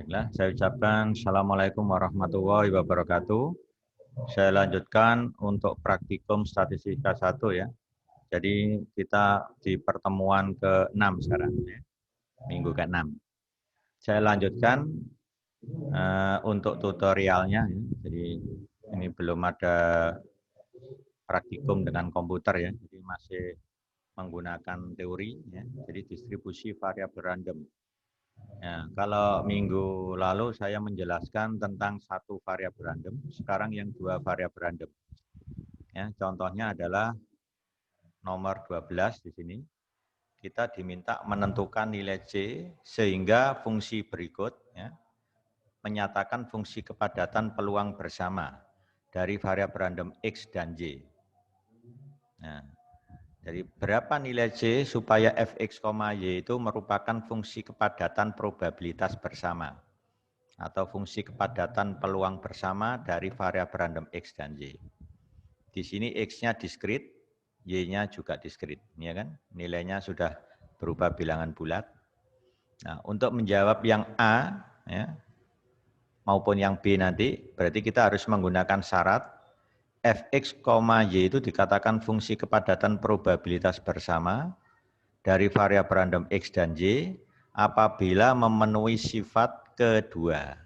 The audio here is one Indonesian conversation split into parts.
Baiklah, saya ucapkan Assalamualaikum warahmatullahi wabarakatuh. Saya lanjutkan untuk praktikum statistika 1 ya. Jadi kita di pertemuan ke-6 sekarang ya. Minggu ke-6. Saya lanjutkan untuk tutorialnya ya. Jadi ini belum ada praktikum dengan komputer ya. Jadi masih menggunakan teori ya. Jadi distribusi variabel random. Ya, kalau minggu lalu saya menjelaskan tentang satu variabel random, sekarang yang dua variabel random. Ya, contohnya adalah nomor 12 di sini. Kita diminta menentukan nilai C sehingga fungsi berikut ya, menyatakan fungsi kepadatan peluang bersama dari variabel random X dan Y. Nah, jadi berapa nilai C supaya Fx, Y itu merupakan fungsi kepadatan probabilitas bersama atau fungsi kepadatan peluang bersama dari variabel random X dan Y. Di sini X-nya diskrit, Y-nya juga diskrit, ya kan? Nilainya sudah berubah bilangan bulat. Nah, untuk menjawab yang A ya, maupun yang B nanti, berarti kita harus menggunakan syarat Fx, Y itu dikatakan fungsi kepadatan probabilitas bersama dari variabel random X dan Y apabila memenuhi sifat kedua.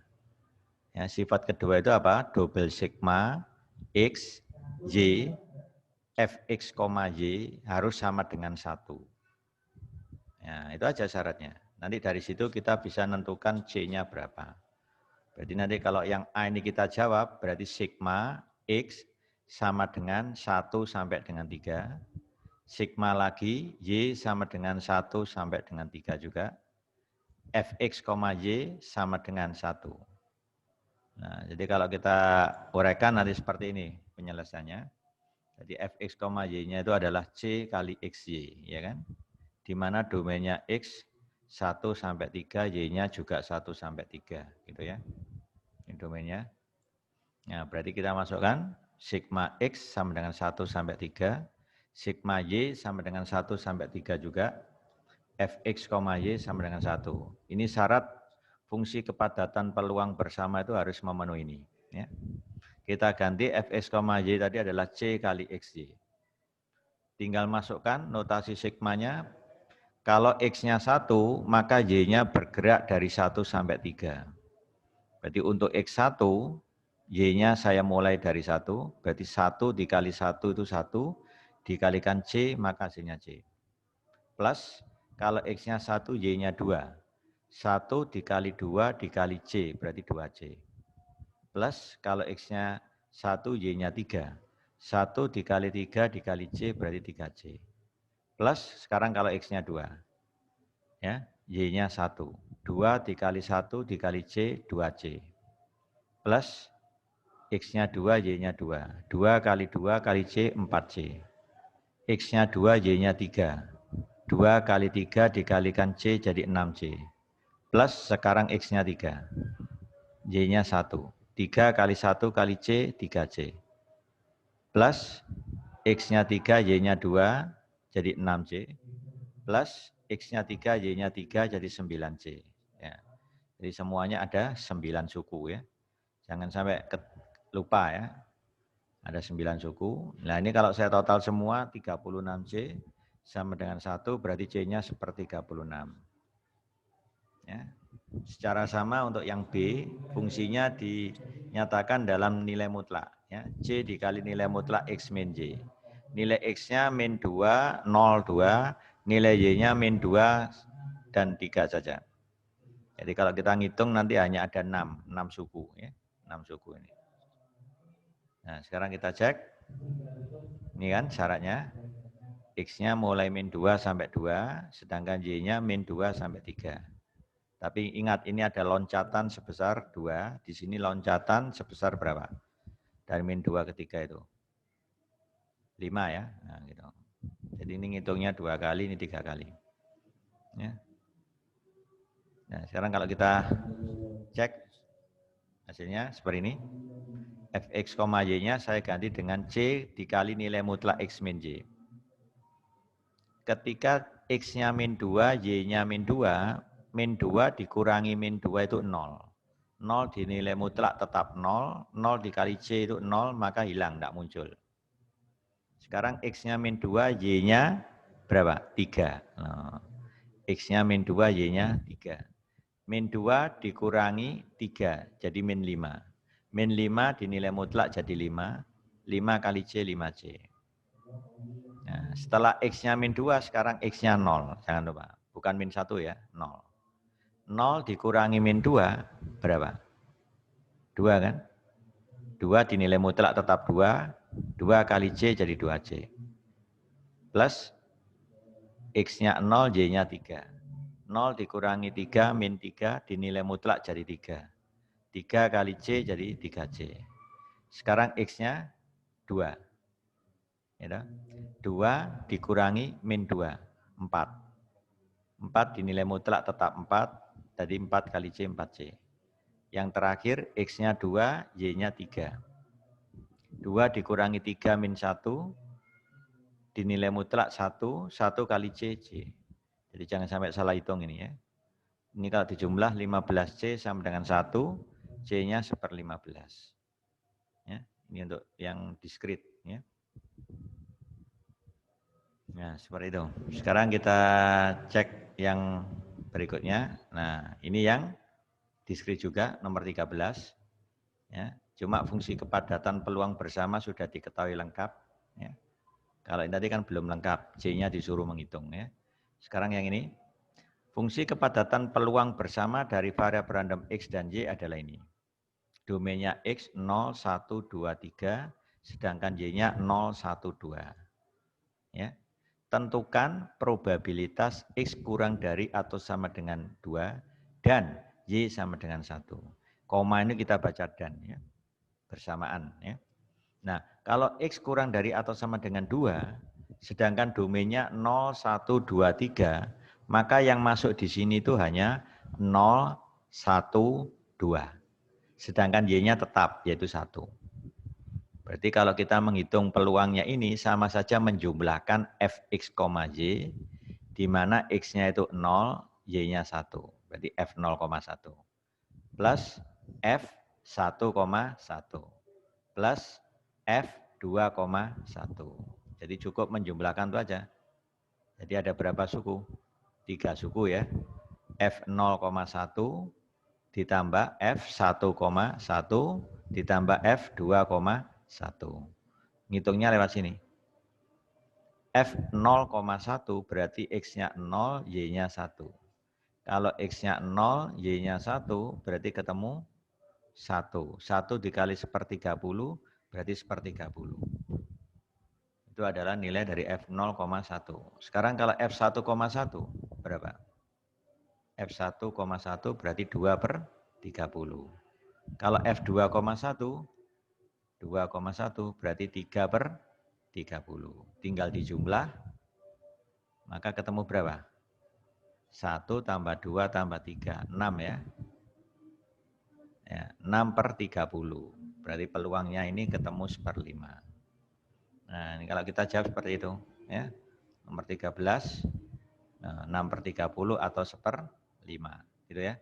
Ya, sifat kedua itu apa? Double sigma X, Y, Fx, Y harus sama dengan 1. Ya, itu aja syaratnya. Nanti dari situ kita bisa menentukan C-nya berapa. Berarti nanti kalau yang A ini kita jawab, berarti sigma X sama dengan 1 sampai dengan 3. Sigma lagi, Y sama dengan 1 sampai dengan 3 juga. Fx, Y sama dengan 1. Nah, jadi kalau kita uraikan nanti seperti ini penyelesaiannya. Jadi Fx, Y-nya itu adalah C kali XY, ya kan? Di mana domainnya X 1 sampai 3, Y-nya juga 1 sampai 3, gitu ya. Ini domainnya. Nah, berarti kita masukkan sigma X sama dengan 1 sampai 3, sigma Y sama dengan 1 sampai 3 juga, Fx, Y sama dengan 1. Ini syarat fungsi kepadatan peluang bersama itu harus memenuhi ini. Ya. Kita ganti Fx, Y tadi adalah C kali XY. Tinggal masukkan notasi sigmanya. Kalau X-nya 1, maka Y-nya bergerak dari 1 sampai 3. Berarti untuk X1, Y-nya saya mulai dari 1, berarti 1 dikali 1 itu 1, dikalikan C, maka hasilnya C. Plus, kalau X-nya 1, Y-nya 2. 1 dikali 2 dikali C, berarti 2C. Plus, kalau X-nya 1, Y-nya 3. 1 dikali 3 dikali C, berarti 3C. Plus, sekarang kalau X-nya 2. Ya, Y-nya 1. 2 dikali 1 dikali C, 2C. Plus, X-nya 2, Y-nya 2. 2 kali 2 kali C, 4C. X-nya 2, Y-nya 3. 2 kali 3 dikalikan C jadi 6C. Plus sekarang X-nya 3. Y-nya 1. 3 kali 1 kali C, 3C. Plus X-nya 3, Y-nya 2 jadi 6C. Plus X-nya 3, Y-nya 3 jadi 9C. Ya. Jadi semuanya ada 9 suku ya. Jangan sampai lupa ya. Ada 9 suku. Nah ini kalau saya total semua 36C sama dengan 1 berarti C-nya seperti 36. Ya. Secara sama untuk yang B, fungsinya dinyatakan dalam nilai mutlak. Ya. C dikali nilai mutlak X min Y. Nilai X-nya min 2, 0, 2. Nilai Y-nya min 2 dan 3 saja. Jadi kalau kita ngitung nanti hanya ada 6 suku. Ya. 6 suku ini. Nah sekarang kita cek. Ini kan syaratnya. X-nya mulai min 2 sampai 2, sedangkan Y-nya min 2 sampai 3. Tapi ingat ini ada loncatan sebesar 2, di sini loncatan sebesar berapa? Dari min 2 ke 3 itu. 5 ya. Nah, gitu. Jadi ini ngitungnya 2 kali, ini 3 kali. Ya. Nah sekarang kalau kita cek hasilnya seperti ini. Fx, Y-nya saya ganti dengan C dikali nilai mutlak X min Y. Ketika X-nya min 2, Y-nya min 2, min 2 dikurangi min 2 itu 0. 0 dinilai mutlak tetap 0, 0 dikali C itu 0, maka hilang, tidak muncul. Sekarang X-nya min 2, Y-nya berapa? 3. Nah, X-nya min 2, Y-nya 3. Min 2 dikurangi 3, jadi min 5. Min 5 dinilai mutlak jadi 5. 5 kali C, 5C. Nah, setelah X-nya min 2, sekarang X-nya 0. Jangan lupa, bukan min 1 ya, 0. 0 dikurangi min 2, berapa? 2 kan? 2 dinilai mutlak tetap 2. 2 kali C jadi 2C. Plus X-nya 0, Y-nya 3. 0 dikurangi 3, min 3, dinilai mutlak jadi 3. 3 kali C jadi 3C. Sekarang X-nya 2. Ya, 2 dikurangi min 2, 4. 4 dinilai mutlak tetap 4, tadi 4 kali C, 4C. Yang terakhir X-nya 2, Y-nya 3. 2 dikurangi 3 min 1, dinilai mutlak 1, 1 kali C, C. Jadi jangan sampai salah hitung ini ya. Ini kalau dijumlah 15C sama dengan 1, C-nya 1/15. Ya, ini untuk yang diskrit. Ya. Nah, seperti itu. Sekarang kita cek yang berikutnya. Nah, ini yang diskrit juga, nomor 13. Ya, cuma fungsi kepadatan peluang bersama sudah diketahui lengkap. Ya. Kalau ini tadi kan belum lengkap, C-nya disuruh menghitung. Ya. Sekarang yang ini, fungsi kepadatan peluang bersama dari variabel random X dan Y adalah ini. Domainnya X 0, 1, 2, 3, sedangkan Y-nya 0, 1, 2. Ya. Tentukan probabilitas X kurang dari atau sama dengan 2 dan Y sama dengan 1. Koma ini kita baca dan ya, bersamaan. Ya. Nah, kalau X kurang dari atau sama dengan 2, sedangkan domainnya 0, 1, 2, 3, maka yang masuk di sini itu hanya 0, 1, 2. Sedangkan Y-nya tetap, yaitu 1. Berarti kalau kita menghitung peluangnya ini sama saja menjumlahkan Fx, Y, di mana X-nya itu 0, Y-nya 1. Berarti F 0,1. Plus F 1,1. Plus F 2,1. Jadi cukup menjumlahkan itu aja. Jadi ada berapa suku? 3 suku ya. F 0,1 ditambah F 1,1 ditambah F 2,1. Ngitungnya lewat sini. F 0,1 berarti X-nya 0, Y-nya 1. Kalau X-nya 0, Y-nya 1 berarti ketemu 1. 1 dikali 1/30 berarti 1/30. Itu adalah nilai dari F 0,1. Sekarang kalau F 1,1 berapa? F 1,1 berarti 2/30. Kalau F 2,1, 2,1 berarti 3/30. Tinggal dijumlah, maka ketemu berapa? 1 tambah 2 tambah 3, 6 ya. Ya 6/30. Berarti peluangnya ini ketemu 1/5. Nah, ini kalau kita jawab seperti itu. Ya. Nomor 13, 6/30 atau 1/5. Gitu ya.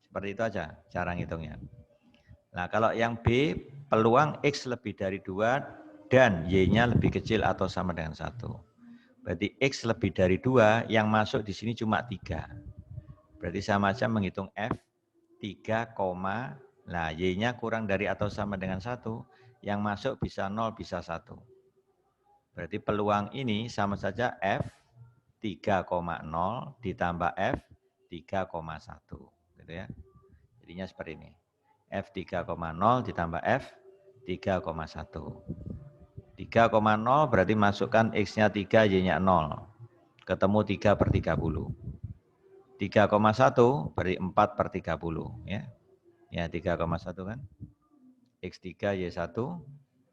Seperti itu aja cara ngitungnya. Nah, kalau yang B, peluang X lebih dari 2 dan Y-nya lebih kecil atau sama dengan 1. Berarti X lebih dari 2, yang masuk di sini cuma 3. Berarti sama saja menghitung F 3, nah Y-nya kurang dari atau sama dengan 1, yang masuk bisa 0, bisa 1. Berarti peluang ini sama saja F 3,0 ditambah F 3,1. Gitu ya. Jadinya seperti ini. F 3,0 ditambah F 3,1. 3,0 berarti masukkan X-nya 3, Y-nya 0. Ketemu 3/30. 3,1 berarti 4/30. Ya, ya 3,1 kan. X3, Y1,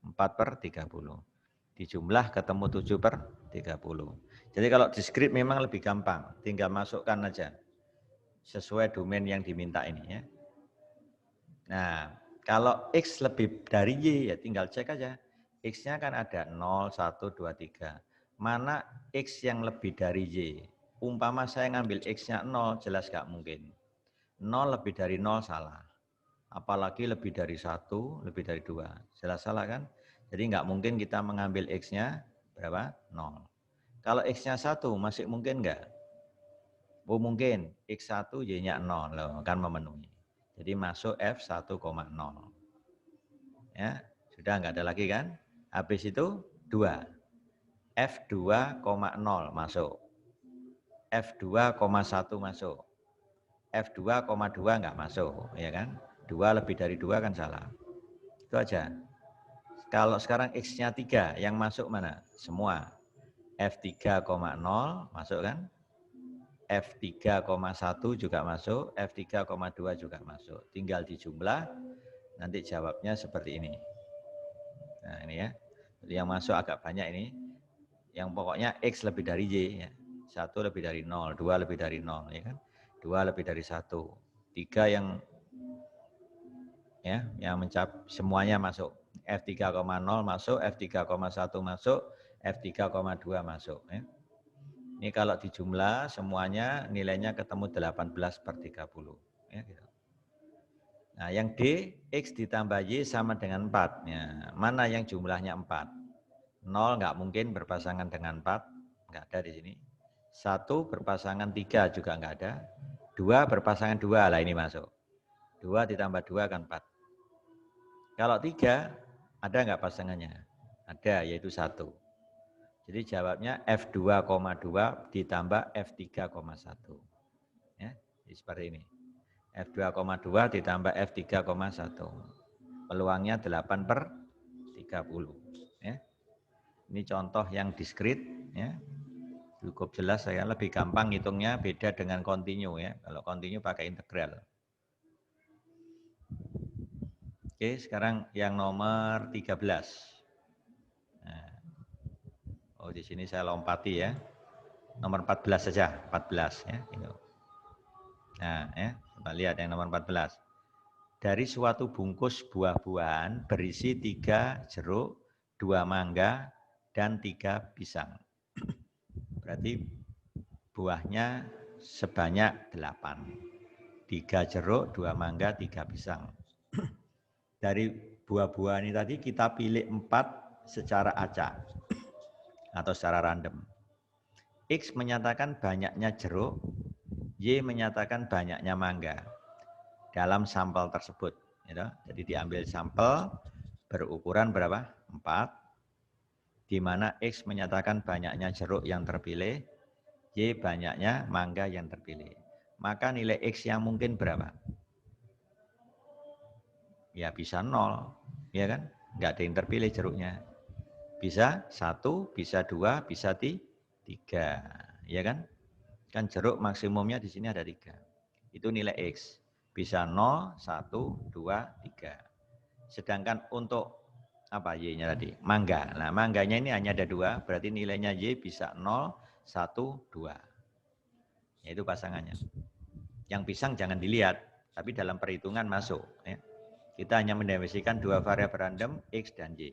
4/30. Dijumlah ketemu 7/30. Jadi kalau diskrit memang lebih gampang. Tinggal masukkan aja. Sesuai domain yang diminta ini ya. Nah, kalau X lebih dari Y ya tinggal cek aja. X-nya kan ada 0, 1, 2, 3. Mana X yang lebih dari Y? Umpama saya ngambil X-nya 0, jelas gak mungkin. 0 lebih dari 0 salah. Apalagi lebih dari 1, lebih dari 2. Jelas salah kan? Jadi nggak mungkin kita mengambil X-nya berapa? 0. Kalau X-nya 1 masih mungkin nggak? Oh mungkin, X1 Y-nya 0 loh, kan memenuhi. Jadi masuk F1,0. Ya, sudah nggak ada lagi kan? Habis itu 2. F2,0 masuk. F2,1 masuk. F2,2 nggak masuk, ya kan? 2 lebih dari 2 kan salah. Itu aja. Kalau sekarang X-nya 3, yang masuk mana? Semua. F3,0 masuk kan? F3,1 juga masuk, F3,2 juga masuk. Tinggal dijumlah, nanti jawabnya seperti ini. Nah ini ya, jadi yang masuk agak banyak ini. Yang pokoknya X lebih dari Y, ya. 1 lebih dari 0, 2 lebih dari 0, ya kan? 2 lebih dari 1. 3 yang mencap semuanya masuk. F3,0 masuk, F3,1 masuk, F3,2 masuk. Ya. Ini kalau dijumlah semuanya nilainya ketemu 18/30. Ya, gitu. Nah yang D, X ditambah Y sama dengan 4. Ya, mana yang jumlahnya 4? 0 nggak mungkin berpasangan dengan 4, nggak ada di sini. 1 berpasangan 3 juga nggak ada. 2 berpasangan 2, lah ini masuk. 2 ditambah 2 kan 4. Kalau 3, ada nggak pasangannya? Ada, yaitu 1. Jadi jawabnya F2,2 ditambah F3,1. Ya, seperti ini. F2,2 ditambah F3,1. Peluangnya 8/30. Ya. Ini contoh yang diskrit. Ya. Cukup jelas, saya lebih gampang hitungnya, beda dengan kontinu. Ya. Kalau kontinu pakai integral. Oke, sekarang yang nomor 13. Nah, oh, di sini saya lompati ya. Nomor 14 saja, 14 ya. Nah, ya, coba lihat yang nomor 14. Dari suatu bungkus buah-buahan berisi 3 jeruk, 2 mangga, dan 3 pisang. Berarti buahnya sebanyak 8. 3 jeruk, 2 mangga, 3 pisang. Dari buah-buahan ini tadi kita pilih 4 secara acak atau secara random. X menyatakan banyaknya jeruk, Y menyatakan banyaknya mangga dalam sampel tersebut. Jadi diambil sampel berukuran berapa? 4, di mana X menyatakan banyaknya jeruk yang terpilih, Y banyaknya mangga yang terpilih. Maka nilai X yang mungkin berapa? Ya bisa 0, ya kan? Nggak ada yang terpilih jeruknya. Bisa 1, bisa 2, bisa 3, ya kan? Kan jeruk maksimumnya di sini ada 3. Itu nilai X. Bisa 0, 1, 2, 3. Sedangkan untuk apa Y-nya tadi? Mangga. Nah, mangganya ini hanya ada 2, berarti nilainya Y bisa 0, 1, 2. Yaitu pasangannya. Yang pisang jangan dilihat, tapi dalam perhitungan masuk. Ya. Kita hanya mendefinisikan 2 variabel random, X dan Y.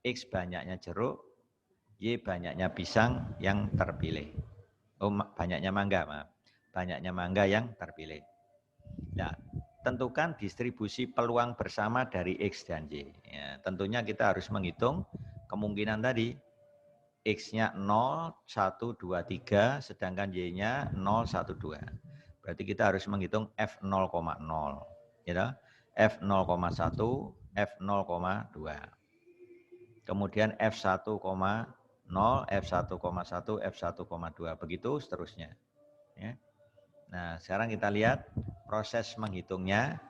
X banyaknya jeruk, Y banyaknya pisang yang terpilih. Oh, banyaknya mangga, maaf. Banyaknya mangga yang terpilih. Nah, tentukan distribusi peluang bersama dari X dan Y. Ya, tentunya kita harus menghitung kemungkinan tadi. X-nya 0, 1, 2, 3, sedangkan Y-nya 0, 1, 2. Berarti kita harus menghitung F0,0. Gitu? F0,1, F0,2. Kemudian F1,0, F1,1, F1,2. Begitu seterusnya. Ya. Nah, sekarang kita lihat proses menghitungnya.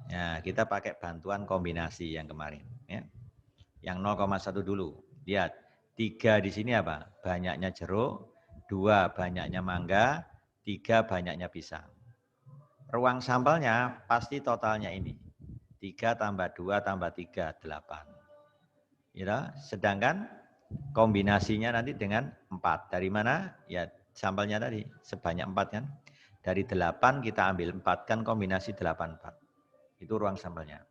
Ya, kita pakai bantuan kombinasi yang kemarin. Ya. Yang 0,1 dulu. Lihat, 3 di sini apa? Banyaknya jeruk, 2 banyaknya mangga, 3 banyaknya pisang. Ruang sampelnya pasti totalnya ini. 3 tambah 2 tambah 3, 8. Ya, sedangkan kombinasinya nanti dengan 4. Dari mana? Ya, sampelnya tadi sebanyak 4 kan. Dari 8 kita ambil 4, kan kombinasi 8, 4. Itu ruang sampelnya.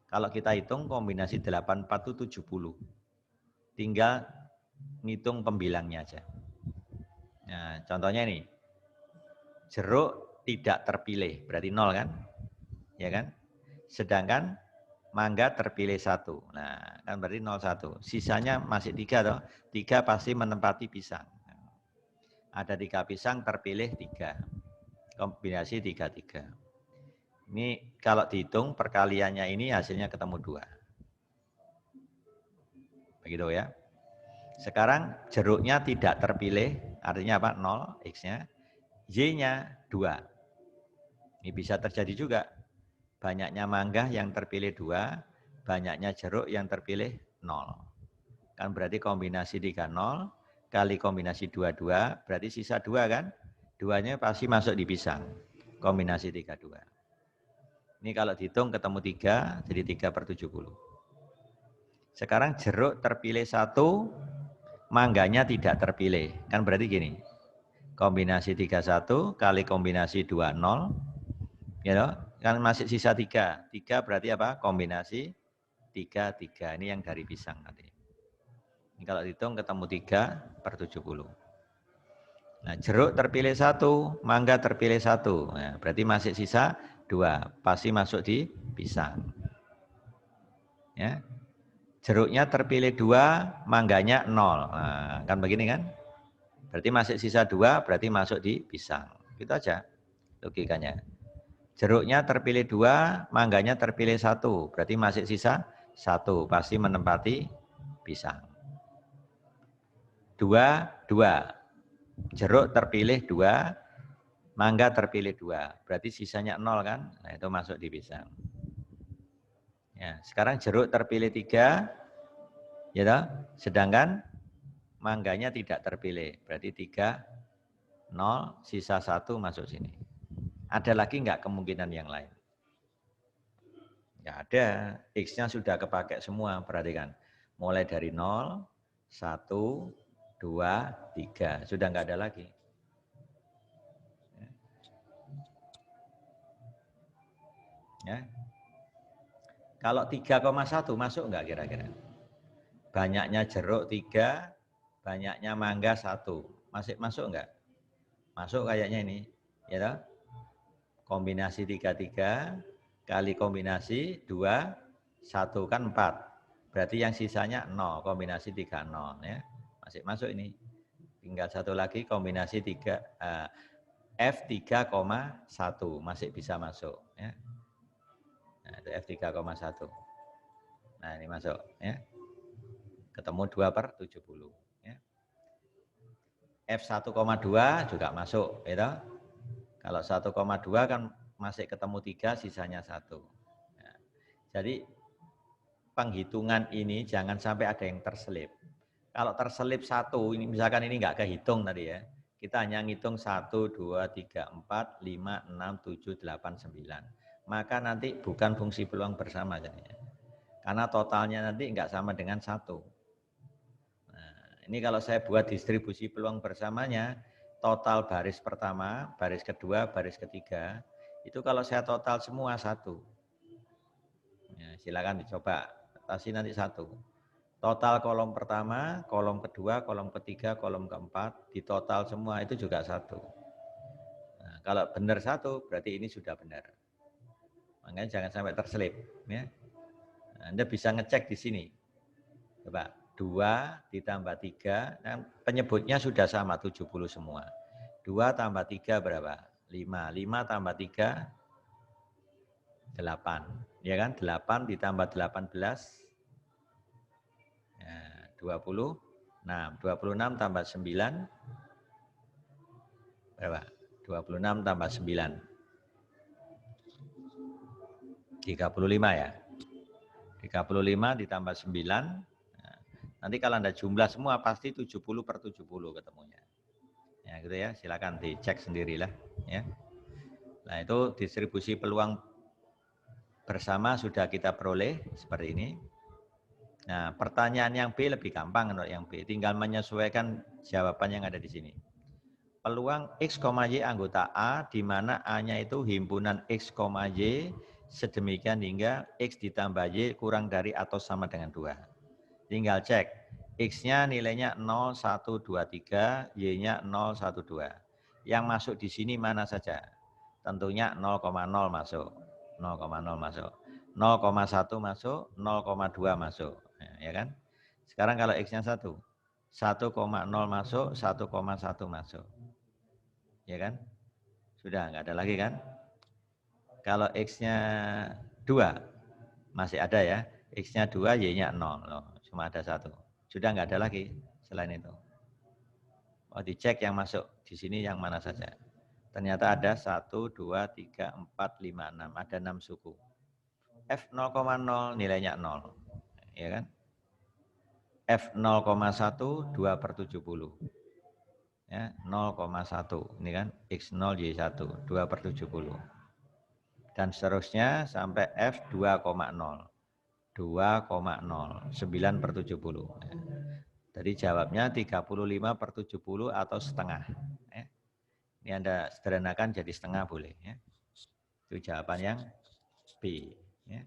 Kalau kita hitung kombinasi 8, 4 itu 70. Tinggal ngitung pembilangnya aja. Nah, contohnya ini. Jeruk tidak terpilih, berarti 0 kan? Ya kan? sedangkan mangga terpilih 1. Nah, kan berarti 01. Sisanya masih 3 toh. 3 pasti menempati pisang. Ada 3 pisang terpilih 3. Kombinasi 3-3. Ini kalau dihitung perkaliannya ini hasilnya ketemu 2. Begitu ya. Sekarang jeruknya tidak terpilih, artinya apa? 0 X-nya. Y-nya 2. Ini bisa terjadi juga. Banyaknya mangga yang terpilih 2, banyaknya jeruk yang terpilih 0. Kan berarti kombinasi 30 kali kombinasi 22, berarti sisa 2 kan? 2-nya pasti masuk di pisang. Kombinasi 32. Ini kalau dihitung ketemu 3, jadi 3/70. Sekarang jeruk terpilih 1, mangganya tidak terpilih. Kan berarti gini, kombinasi 31 kali kombinasi 20, ya toh? Kan masih sisa 3. 3 berarti apa? Kombinasi 3. Ini yang dari pisang nanti. Ini kalau dihitung ketemu 3/70. Nah, jeruk terpilih 1, mangga terpilih 1. Nah, berarti masih sisa 2. Pasti masuk di pisang. Ya. Jeruknya terpilih 2, mangganya 0. Nah, kan begini kan? Berarti masih sisa 2, berarti masuk di pisang. Gitu aja logikanya. Jeruknya terpilih 2, mangganya terpilih 1. Berarti masih sisa 1. Pasti menempati pisang. 2. Jeruk terpilih 2, mangga terpilih 2. Berarti sisanya 0 kan? Nah, itu masuk di pisang. Ya, sekarang jeruk terpilih 3, ya toh? Sedangkan mangganya tidak terpilih. Berarti 3, 0, sisa 1 masuk sini. Ada lagi enggak kemungkinan yang lain? Enggak ada. X-nya sudah kepakai semua, perhatikan. Mulai dari 0, 1, 2, 3. Sudah enggak ada lagi. Ya. Kalau 3,1 masuk enggak kira-kira? Banyaknya jeruk 3, banyaknya mangga 1. Masuk enggak? Masuk kayaknya ini. Ya toh? Kombinasi 3 kali kombinasi 2, 1 kan 4. Berarti yang sisanya 0, kombinasi 3, 0 ya. Masih masuk ini. Tinggal satu lagi kombinasi 3, F3,1 masih bisa masuk ya. Nah, itu F3,1. Nah, ini masuk ya. Ketemu 2/70 ya. F1,2 juga masuk ya. Kalau 1,2 kan masih ketemu 3, sisanya 1. Ya. Jadi penghitungan ini jangan sampai ada yang terselip. Kalau terselip 1, ini misalkan ini enggak kehitung tadi ya. Kita hanya ngitung 1, 2, 3, 4, 5, 6, 7, 8, 9. Maka nanti bukan fungsi peluang bersama jadinya. Karena totalnya nanti enggak sama dengan 1. Nah, ini kalau saya buat distribusi peluang bersamanya, total baris pertama, baris kedua, baris ketiga, itu kalau saya total semua 1. Ya, silakan dicoba, atasi nanti 1. Total kolom pertama, kolom kedua, kolom ketiga, kolom keempat, di total semua itu juga 1. Nah, kalau benar 1, berarti ini sudah benar. Makanya jangan sampai terselip. Ya. Nah, Anda bisa ngecek di sini. Coba, 2 ditambah 3, kan penyebutnya sudah sama, 70 semua. 2 tambah 3 berapa? 5. 5 tambah 3, 8. Ya kan? 8 ditambah 18, 26. 26 tambah 9 berapa? 26 tambah 9. 35 ya. 35 ditambah 9. Nah, nanti kalau Anda jumlah semua pasti 70/70 ketemunya. Ya gitu ya, silakan dicek sendirilah ya. Nah, itu distribusi peluang bersama sudah kita peroleh seperti ini. Nah, pertanyaan yang B lebih gampang menurut yang B, tinggal menyesuaikan jawaban yang ada di sini. Peluang X, Y anggota A, di mana A-nya itu himpunan X, Y, sedemikian hingga X ditambah Y kurang dari atau sama dengan 2. Tinggal cek, X-nya nilainya 0, 1, 2, 3, Y-nya 0, 1, 2. Yang masuk di sini mana saja? Tentunya 0,0 masuk. 0,0 masuk. 0,1 masuk, 0,2 masuk. Ya kan? Sekarang kalau X-nya 1, 1,0 masuk, 1,1 masuk. Ya kan? Sudah, nggak ada lagi kan? Kalau X-nya 2, masih ada ya. X-nya 2, Y-nya 0. Loh, cuma ada 1. Sudah nggak ada lagi selain itu. Oh, dicek yang masuk di sini yang mana saja. Ternyata ada 1, 2, 3, 4, 5, 6. Ada 6 suku. F 0,0 nilainya 0. Ya kan? F 0,1 2/70. Ya, 0,1. Ini kan X0 Y1 2/70. Dan seterusnya sampai F 2,0. 2,0 9/70. Jadi jawabnya 35/70 atau setengah. Ini Anda sederhanakan jadi setengah boleh. Ya. Itu jawaban yang B. Ya.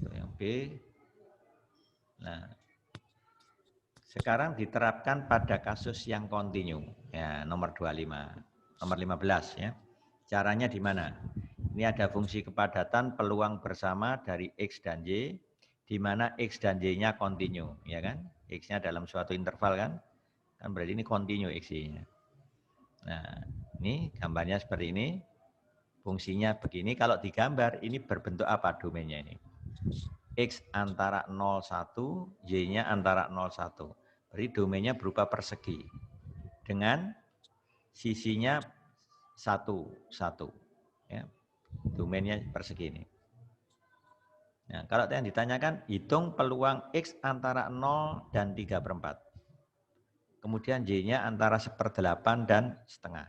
Itu yang B. Nah, sekarang diterapkan pada kasus yang kontinu. Ya, nomor 25. Nomor 15 ya. Caranya di mana? Ini ada fungsi kepadatan peluang bersama dari X dan Y, di mana X dan Y-nya kontinu, ya kan? X-nya dalam suatu interval kan? Kan berarti ini kontinu X-nya. Nah, ini gambarnya seperti ini. Fungsinya begini, kalau digambar ini berbentuk apa domainnya ini? X antara 0,1, Y-nya antara 0,1. Berarti domainnya berupa persegi. Dengan sisinya 1. Ya. Domainnya persegi ini. Nah, kalau yang ditanyakan, hitung peluang X antara 0 dan 3/4. Kemudian Y-nya antara 1/8 dan setengah.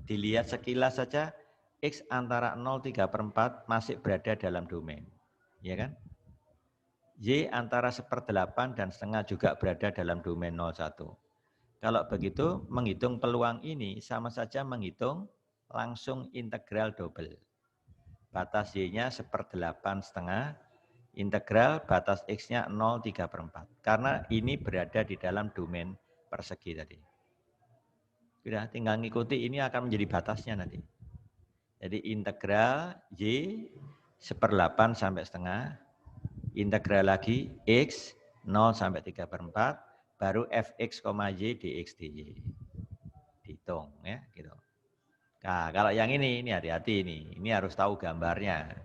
Dilihat sekilas saja, X antara 0, 3/4 masih berada dalam domain. Ya kan? Y antara 1/8 dan setengah juga berada dalam domain 0,1. Kalau begitu, menghitung peluang ini sama saja menghitung langsung integral double. Batas Y-nya 1/8 setengah, integral batas X-nya 0, 3/4. Karena ini berada di dalam domain persegi tadi. Sudah, tinggal ngikuti, ini akan menjadi batasnya nanti. Jadi integral Y 1/8 sampai setengah, integral lagi X 0 sampai 3/4, baru Fx, Y dx dy. Dihitung ya, gitu. Nah, kalau yang ini hati-hati ini harus tahu gambarnya.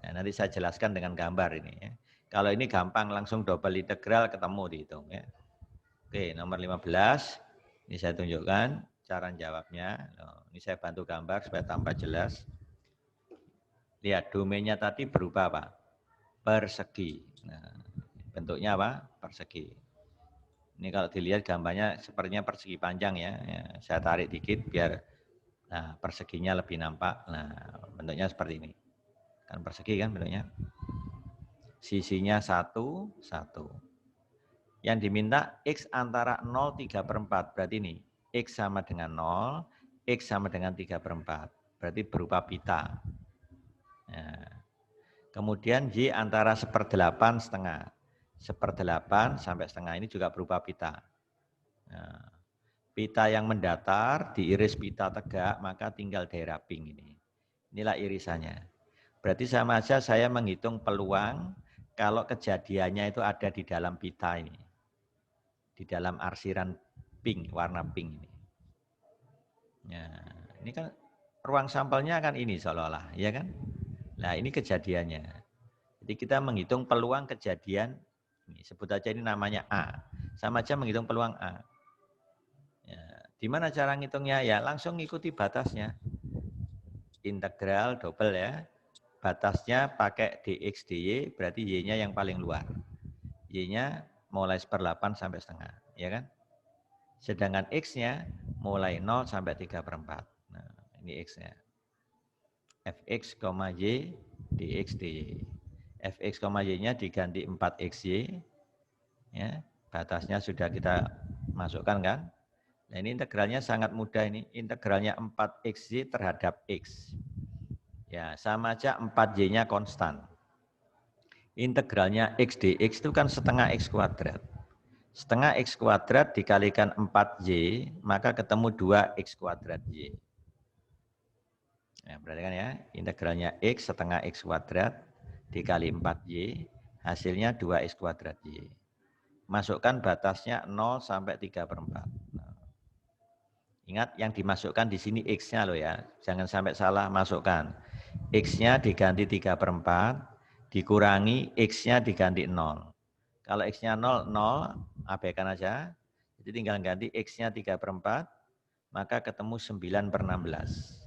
Nah, nanti saya jelaskan dengan gambar ini ya. Kalau ini gampang langsung double integral ketemu dihitung ya. Oke, nomor 15. Ini saya tunjukkan cara jawabnya. Ini saya bantu gambar supaya tambah jelas. Lihat domainnya tadi berupa apa? Persegi. Nah, bentuknya apa? Persegi. Ini kalau dilihat gambarnya sepertinya persegi panjang ya. Saya tarik dikit biar perseginya lebih nampak. Nah, bentuknya seperti ini. Kan persegi kan bentuknya. Sisinya 1, 1. Yang diminta X antara 0, 3/4. Berarti ini X sama dengan 0, X sama dengan 3/4. Berarti berupa pita. Nah, kemudian Y antara 1/8 setengah. 1/8 sampai setengah ini juga berupa pita. Nah, pita yang mendatar diiris pita tegak, maka tinggal daerah pink ini. Inilah irisannya. Berarti sama saja saya menghitung peluang kalau kejadiannya itu ada di dalam pita ini. Di dalam arsiran pink, warna pink ini. Ya, ini kan ruang sampelnya kan ini seolah-olah, ya kan? Nah, ini kejadiannya. Jadi kita menghitung peluang kejadian, ini sebut aja ini namanya A. Sama aja menghitung peluang A. Ya, di mana cara ngitungnya? Ya langsung ngikuti batasnya. Integral double ya. Batasnya pakai dx dy, berarti y-nya yang paling luar. Y-nya mulai 1/8 sampai setengah, ya kan? Sedangkan x-nya mulai 0 sampai 3/4. Nah, ini x-nya. Fx, y dx dy. Fx, y-nya diganti 4xy. Ya, batasnya sudah kita masukkan kan? Nah, ini integralnya sangat mudah ini. Integralnya 4xy terhadap x. Ya, sama aja 4y-nya konstan. Integralnya x dx itu kan setengah x kuadrat. Setengah x kuadrat dikalikan 4y, maka ketemu 2x kuadrat y. Nah, perhatikan ya, integralnya X setengah X kuadrat dikali 4Y, hasilnya 2X kuadrat Y. Masukkan batasnya 0 sampai 3/4. Nah, ingat yang dimasukkan di sini X-nya loh ya, jangan sampai salah masukkan. X-nya diganti 3/4, dikurangi X-nya diganti 0. Kalau X-nya 0, 0, abaikan aja. Jadi tinggal ganti X-nya 3/4, maka ketemu 9/16.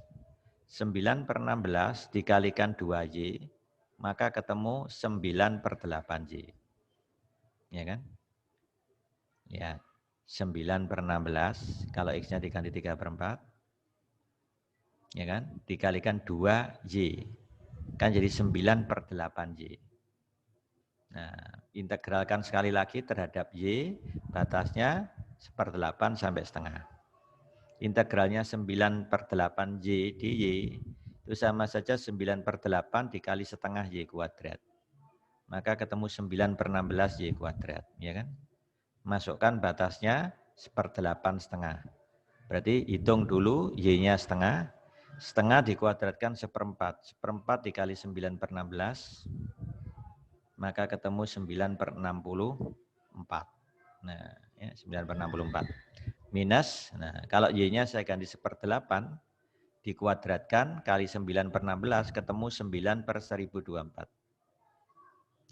9/16 dikalikan 2Y, maka ketemu 9/8Y. Ya kan? Ya, 9/16, kalau X-nya diganti 3/4, ya kan? Dikalikan 2Y, kan jadi 9/8Y. Nah, integralkan sekali lagi terhadap Y, batasnya 1/8 sampai setengah. Integralnya 9/8Y di Y, itu sama saja 9/8 dikali setengah Y kuadrat. Maka ketemu 9/16 Y kuadrat, ya kan? Masukkan batasnya 1/8 setengah. Berarti hitung dulu Y-nya setengah. Setengah dikuadratkan 1/4. 1/4 dikali 9/16, maka ketemu 9/64. Nah, ya, 9/64. Minus, nah kalau Y-nya saya ganti 1/8, dikuadratkan kali 9/16, ketemu 9/1024.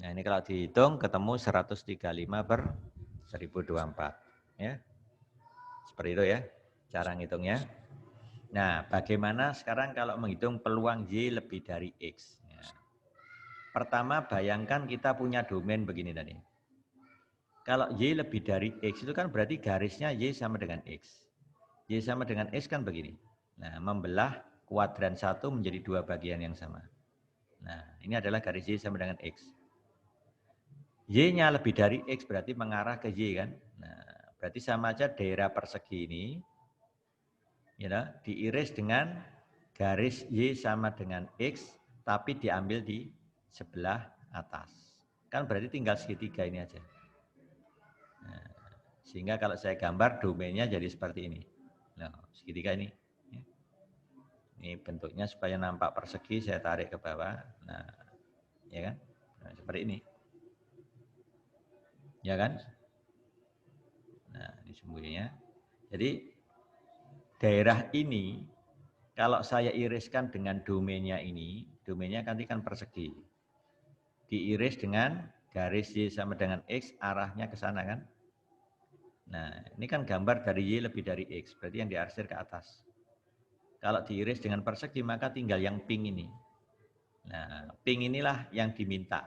Nah ini kalau dihitung ketemu 135/1024. Ya. Seperti itu ya cara ngitungnya. Nah bagaimana sekarang kalau menghitung peluang Y lebih dari X. Ya. Pertama bayangkan kita punya domain begini tadi. Kalau Y lebih dari X itu kan berarti garisnya Y sama dengan X. Y sama dengan X kan begini. Nah membelah kuadran 1 menjadi 2 bagian yang sama. Nah ini adalah garis Y sama dengan X. Y-nya lebih dari X berarti mengarah ke Y kan. Nah, berarti sama aja daerah persegi ini ya, diiris dengan garis Y sama dengan X tapi diambil di sebelah atas. Kan berarti tinggal segitiga ini aja. Nah, sehingga kalau saya gambar domainnya jadi seperti ini. Nah, segitiga ini. Ini bentuknya supaya nampak persegi saya tarik ke bawah. Nah, ya kan? Nah, seperti ini. Ya kan? Nah, ini sembunyinya. Jadi daerah ini kalau saya iriskan dengan domainnya ini, domainnya nanti kan persegi. Diiris dengan garis Y sama dengan X, arahnya ke sana kan. Nah, ini kan gambar dari Y lebih dari X, berarti yang diarsir ke atas. Kalau diiris dengan persegi, maka tinggal yang pink ini. Nah, pink inilah yang diminta.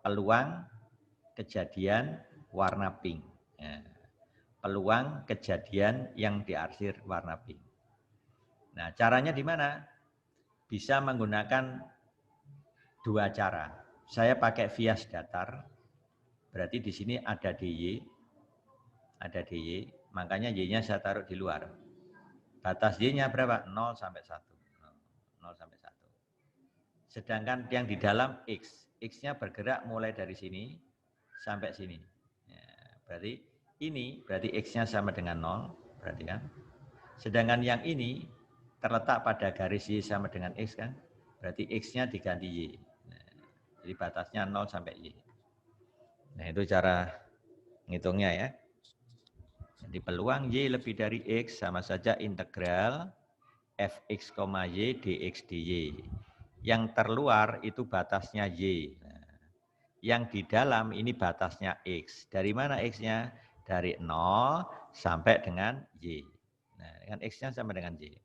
Peluang kejadian warna pink. Nah, peluang kejadian yang diarsir warna pink. Nah, caranya di mana? Bisa menggunakan dua cara. Saya pakai bias datar, berarti di sini ada DY, makanya Y-nya saya taruh di luar. Batas Y-nya berapa? 0 sampai 1. 0 sampai 1. Sedangkan yang di dalam X, X-nya bergerak mulai dari sini sampai sini. Ya, berarti X-nya sama dengan 0, berarti kan. Sedangkan yang ini terletak pada garis Y sama dengan X kan, berarti X-nya diganti Y. Nah, jadi batasnya 0 sampai Y. Nah itu cara ngitungnya ya. Jadi peluang Y lebih dari X sama saja integral Fx, Y dx dy. Yang terluar itu batasnya Y. Nah, yang di dalam ini batasnya X. Dari mana X-nya? Dari 0 sampai dengan Y. Nah, kan X-nya sama dengan Y.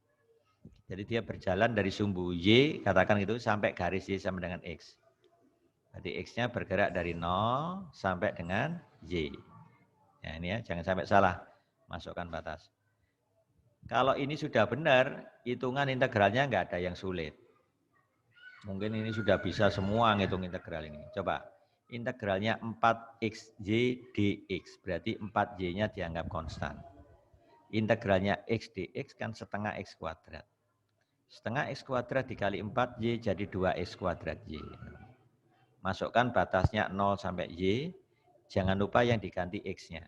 Jadi dia berjalan dari sumbu Y, katakan itu, sampai garis Y sama dengan X. Jadi X-nya bergerak dari 0 sampai dengan Y. Ya, ini ya, jangan sampai salah. Masukkan batas. Kalau ini sudah benar, hitungan integralnya nggak ada yang sulit. Mungkin ini sudah bisa semua ngitung integral ini. Coba, integralnya 4xy dx, berarti 4y-nya dianggap konstan. Integralnya x dx kan setengah x kuadrat. Setengah x kuadrat dikali 4y jadi 2x kuadrat y. Masukkan batasnya 0 sampai y, jangan lupa yang diganti x-nya.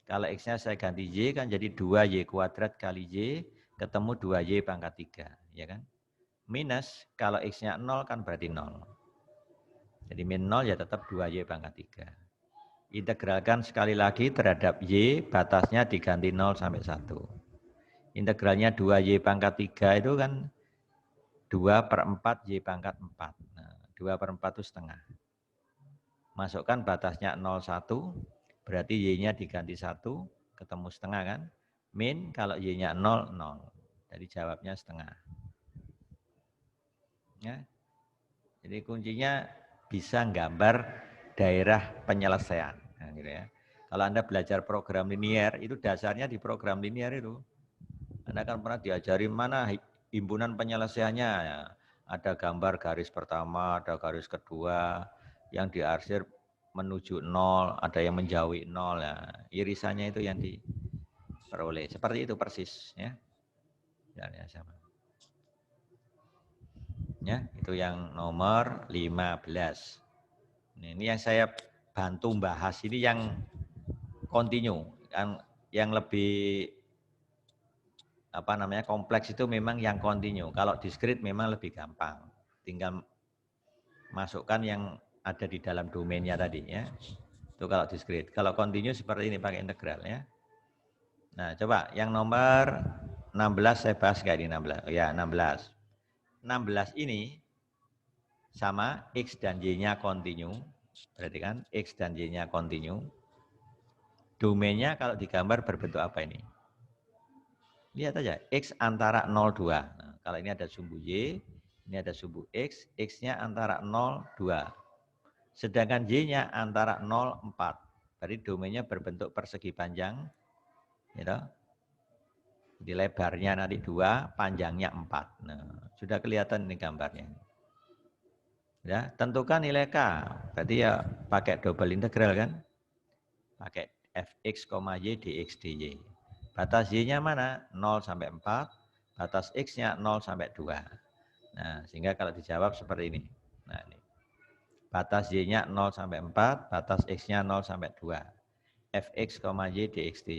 Kalau X-nya saya ganti Y kan jadi 2Y kuadrat kali Y, ketemu 2Y pangkat 3. Ya kan? Minus, kalau X-nya 0 kan berarti 0. Jadi min 0 ya tetap 2Y pangkat 3. Integralkan sekali lagi terhadap Y, batasnya diganti 0 sampai 1. Integralnya 2Y pangkat 3 itu kan 2/4 Y pangkat 4. Nah, 2/4 itu setengah. Masukkan batasnya 0, 1, berarti Y-nya diganti 1, ketemu setengah kan. Min, kalau Y-nya 0, 0. Jadi jawabnya setengah. Ya. Jadi kuncinya bisa nggambar daerah penyelesaian. Nah, gitu ya. Kalau Anda belajar program linier, itu dasarnya di program linier itu. Anda kan pernah diajari mana himpunan penyelesaiannya. Ya. Ada gambar garis pertama, ada garis kedua, yang diarsir menuju 0, ada yang menjauhi 0. Ya. Irisannya itu yang diperoleh. Seperti itu persis. Ya, ya sama. Ya, itu yang nomor 15. Ini yang saya bantu bahas ini yang kontinu, yang lebih kompleks itu memang yang kontinu. Kalau diskrit memang lebih gampang. Tinggal masukkan yang ada di dalam domainnya tadi ya. Itu kalau diskrit. Kalau kontinu seperti ini pakai integral ya. Nah, coba yang nomor 16 saya bahas kayak di 16. Oh ya, 16. 16 ini sama X dan Y-nya kontinu. Berarti kan X dan Y-nya kontinu. Domainnya kalau digambar berbentuk apa ini? Lihat aja, X antara 0, 2. Nah, kalau ini ada sumbu Y, ini ada sumbu X, X-nya antara 0, 2. Sedangkan Y-nya antara 0, 4. Berarti domainnya berbentuk persegi panjang. Gitu. Jadi lebarnya nanti 2, panjangnya 4. Nah, sudah kelihatan ini gambarnya. Ya, tentukan nilai K. Berarti ya pakai double integral kan? Pakai fx, y dx dy. Batas y-nya mana? 0 sampai 4. Batas x-nya 0 sampai 2. Nah, sehingga kalau dijawab seperti ini. Nah, ini. Batas y-nya 0 sampai 4, batas x-nya 0 sampai 2. fx, y dx dy.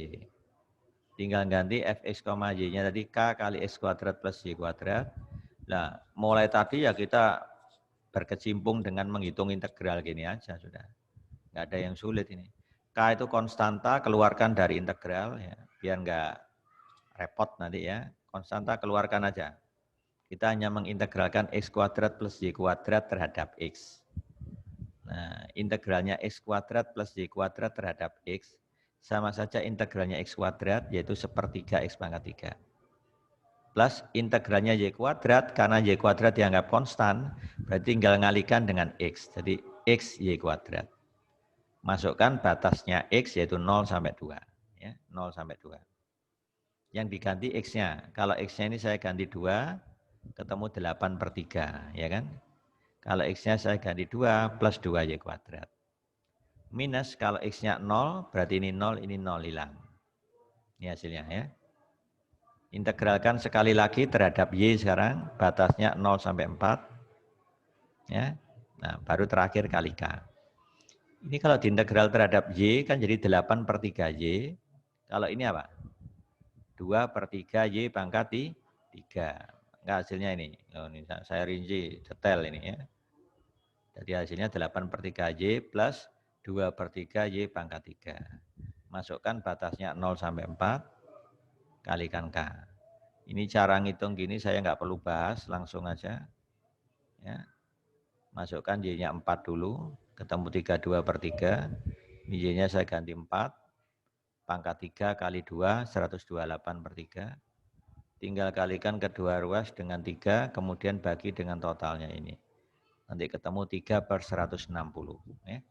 Tinggal ganti fx, y-nya tadi k kali x kuadrat plus y kuadrat. Nah, mulai tadi ya kita berkecimpung dengan menghitung integral gini aja sudah. Nggak ada yang sulit ini. K itu konstanta, keluarkan dari integral ya, biar nggak repot nanti ya. Konstanta keluarkan aja. Kita hanya mengintegralkan x kuadrat plus y kuadrat terhadap x. Nah, integralnya x kuadrat plus y kuadrat terhadap x sama saja integralnya x kuadrat, yaitu sepertiga x pangkat 3. Plus integralnya y kuadrat, karena y kuadrat dianggap konstan, berarti tinggal ngalikan dengan x. Jadi x y kuadrat. Masukkan batasnya x yaitu 0 sampai 2. Ya, 0 sampai 2. Yang diganti x-nya. Kalau x-nya ini saya ganti 2, ketemu 8/3. Ya kan? Kalau x-nya saya ganti 2 plus 2y kuadrat. Minus kalau x-nya 0, berarti ini 0 hilang. Ini hasilnya ya. Integralkan sekali lagi terhadap y sekarang. Batasnya 0 sampai 4. Ya. Nah, baru terakhir kali k. Ini kalau diintegral terhadap y kan jadi 8/3y. Kalau ini apa? 2/3y pangkat 3. Enggak, hasilnya ini. Oh, ini saya rinci detail ini ya. Jadi hasilnya 8/3y plus 2/3y pangkat 3. Masukkan batasnya 0 sampai 4. Kalikan k. Ini cara ngitung gini saya nggak perlu bahas, langsung aja. Ya. Masukkan y-nya 4 dulu. Ketemu 32/3. Y-nya saya ganti 4. Pangkat 3 kali 2, 128/3. Tinggal kalikan kedua ruas dengan 3, kemudian bagi dengan totalnya ini. Nanti ketemu 3/160. Ya.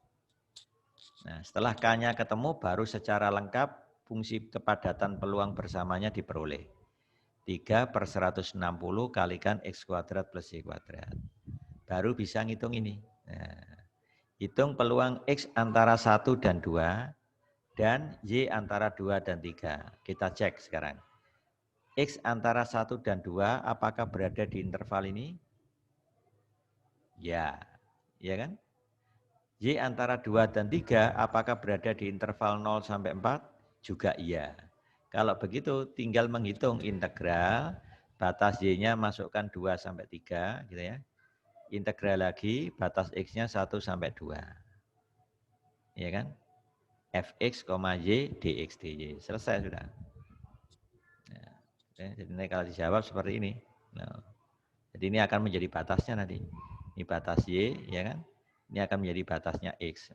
Nah, setelah K-nya ketemu, baru secara lengkap fungsi kepadatan peluang bersamanya diperoleh. 3/160 kalikan x kuadrat plus y kuadrat. Baru bisa ngitung ini. Nah, hitung peluang X antara 1 dan 2 dan Y antara 2 dan 3. Kita cek sekarang. X antara 1 dan 2 apakah berada di interval ini? Ya, ya kan? Y antara 2 dan 3 apakah berada di interval 0 sampai 4? Juga iya. Kalau begitu tinggal menghitung integral batas Y-nya masukkan 2 sampai 3 gitu ya. Integral lagi, batas X-nya 1 sampai 2. Ya kan? Fx, Y, dx, dy. Selesai sudah. Nah, jadi ini kalau dijawab seperti ini. Nah, jadi ini akan menjadi batasnya nanti. Ini batas Y, ya kan? Ini akan menjadi batasnya X.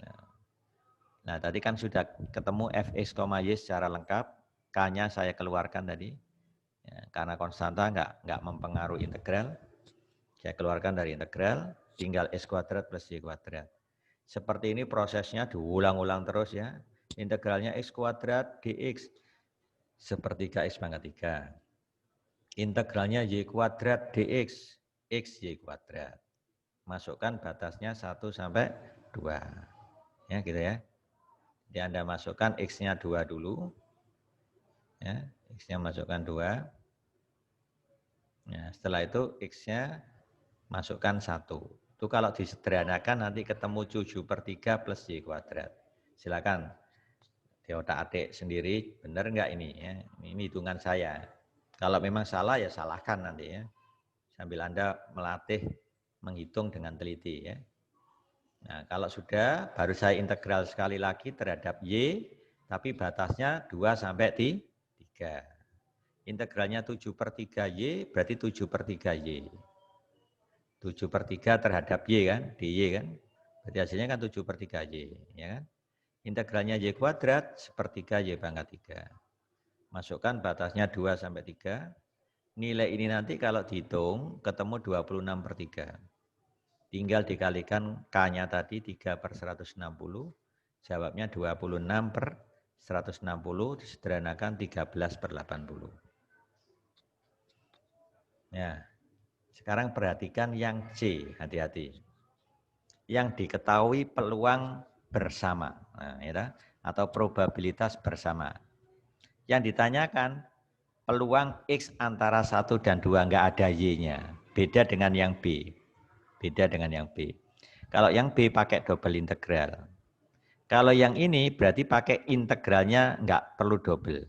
Nah, tadi kan sudah ketemu Fx, Y secara lengkap. K-nya saya keluarkan tadi. Ya, karena konstanta nggak mempengaruhi integral. Saya keluarkan dari integral, tinggal X kuadrat plus Y kuadrat. Seperti ini prosesnya diulang-ulang terus ya. Integralnya X kuadrat dx sepertiga X pangkat 3. Integralnya Y kuadrat dx, X Y kuadrat. Masukkan batasnya 1 sampai 2. Ya gitu ya. Jadi Anda masukkan X-nya 2 dulu. Ya, X-nya masukkan 2. Ya, setelah itu X-nya masukkan 1. Itu kalau disederhanakan nanti ketemu 7/3 plus Y kuadrat. Silakan diotak-atik sendiri, benar enggak ini ya? Ini hitungan saya. Kalau memang salah ya salahkan nanti ya. Sambil Anda melatih menghitung dengan teliti ya. Nah, kalau sudah baru saya integral sekali lagi terhadap Y, tapi batasnya 2 sampai 3. Integralnya 7/3Y berarti 7/3Y. 7/3 terhadap Y kan, dy kan. Berarti hasilnya kan 7/3Y, ya kan? Integralnya Y kuadrat sepertiga Y pangkat 3. Masukkan batasnya 2 sampai 3. Nilai ini nanti kalau dihitung ketemu 26/3. Tinggal dikalikan K-nya tadi 3/160. Jawabnya 26/160 disederhanakan 13/80. Ya. Sekarang perhatikan yang C, hati-hati. Yang diketahui peluang bersama, nah, ya, atau probabilitas bersama. Yang ditanyakan peluang X antara 1 dan 2 enggak ada Y-nya. Beda dengan yang B. Beda dengan yang B. Kalau yang B pakai double integral. Kalau yang ini berarti pakai integralnya enggak perlu double.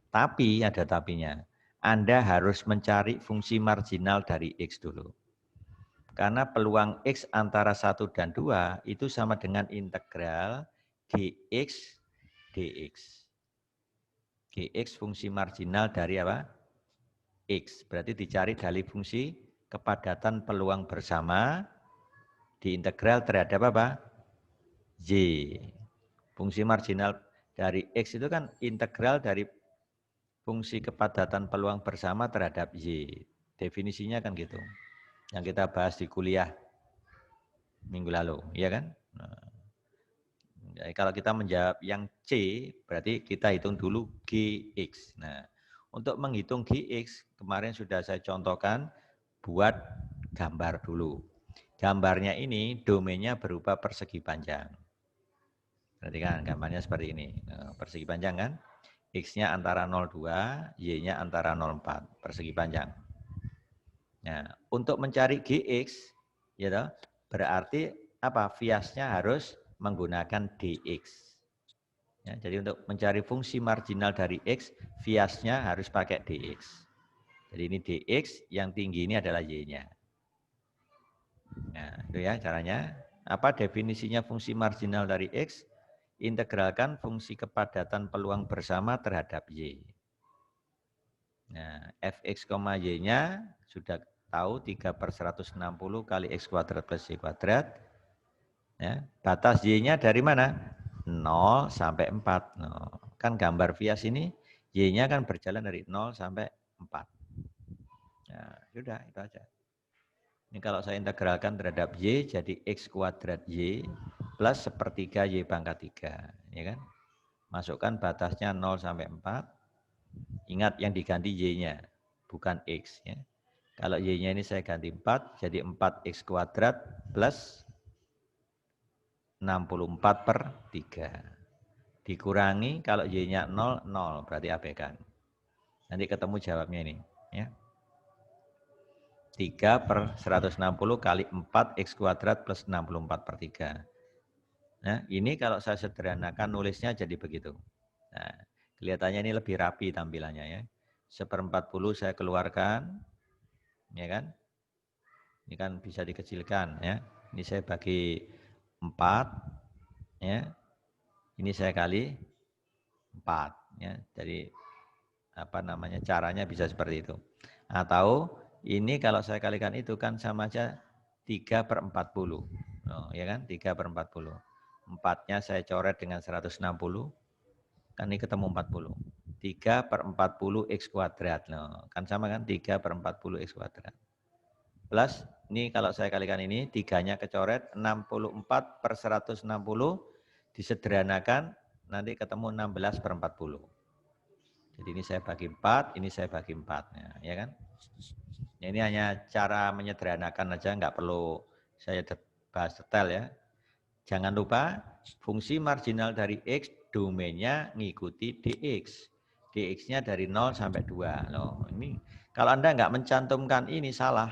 Tapi ada tapinya. Anda harus mencari fungsi marginal dari X dulu. Karena peluang X antara 1 dan 2 itu sama dengan integral Gx dx. Gx fungsi marginal dari apa? X. Berarti dicari dari fungsi kepadatan peluang bersama diintegral terhadap apa? Y. Fungsi marginal dari X itu kan integral dari fungsi kepadatan peluang bersama terhadap Y. Definisinya kan gitu. Yang kita bahas di kuliah minggu lalu, ya kan? Nah, jadi kalau kita menjawab yang C, berarti kita hitung dulu Gx. Nah, untuk menghitung Gx, kemarin sudah saya contohkan, buat gambar dulu. Gambarnya ini domainnya berupa persegi panjang. Perhatikan gambarnya seperti ini. Nah, persegi panjang kan? X-nya antara 0,2, Y-nya antara 0,4, persegi panjang. Nah, untuk mencari Gx, ya toh, berarti apa? Viasnya harus menggunakan dx. Ya, jadi untuk mencari fungsi marginal dari x, viasnya harus pakai dx. Jadi ini dx, yang tinggi ini adalah y-nya. Nah, itu ya caranya. Apa definisinya fungsi marginal dari x? Integralkan fungsi kepadatan peluang bersama terhadap y. Nah, fx, y-nya sudah tahu 3/160 kali x kuadrat plus y kuadrat. Ya, batas y-nya dari mana? 0 sampai 4. No. Kan gambar vias ini, y-nya kan berjalan dari 0 sampai 4. Nah, sudah itu aja. Ini kalau saya integralkan terhadap y, jadi x kuadrat y plus sepertiga y pangkat 3. Ya kan? Masukkan batasnya 0 sampai 4. Ingat yang diganti y-nya, bukan x. Ya. Kalau y-nya ini saya ganti 4, jadi 4x kuadrat plus 64/3. Dikurangi kalau y-nya 0, 0. Berarti abaikan. Nanti ketemu jawabnya ini. Ya. 3/160 kali 4x kuadrat plus 64/3. Nah, ini kalau saya sederhanakan nulisnya jadi begitu. Nah, kelihatannya ini lebih rapi tampilannya ya. 1/40 saya keluarkan, ya kan? Ini kan bisa dikecilkan ya. Ini saya bagi 4, ya. Ini saya kali 4, ya. Jadi apa namanya, caranya bisa seperti itu. Atau ini kalau saya kalikan itu kan sama aja 3/40. Oh, ya kan? 3/40. 4-nya saya coret dengan 160, kan ini ketemu 40. 3/40 X kuadrat. Loh, kan sama kan? 3/40 X kuadrat. Plus, ini kalau saya kalikan ini, 3-nya kecoret, 64/160, disederhanakan, nanti ketemu 16/40. Jadi ini saya bagi 4, ini saya bagi 4. Ya kan? Ini hanya cara menyederhanakan aja, nggak perlu saya bahas detail ya. Jangan lupa, fungsi marginal dari X, domainnya ngikuti dx. Dx-nya dari 0 sampai 2. Loh, ini kalau Anda nggak mencantumkan ini salah.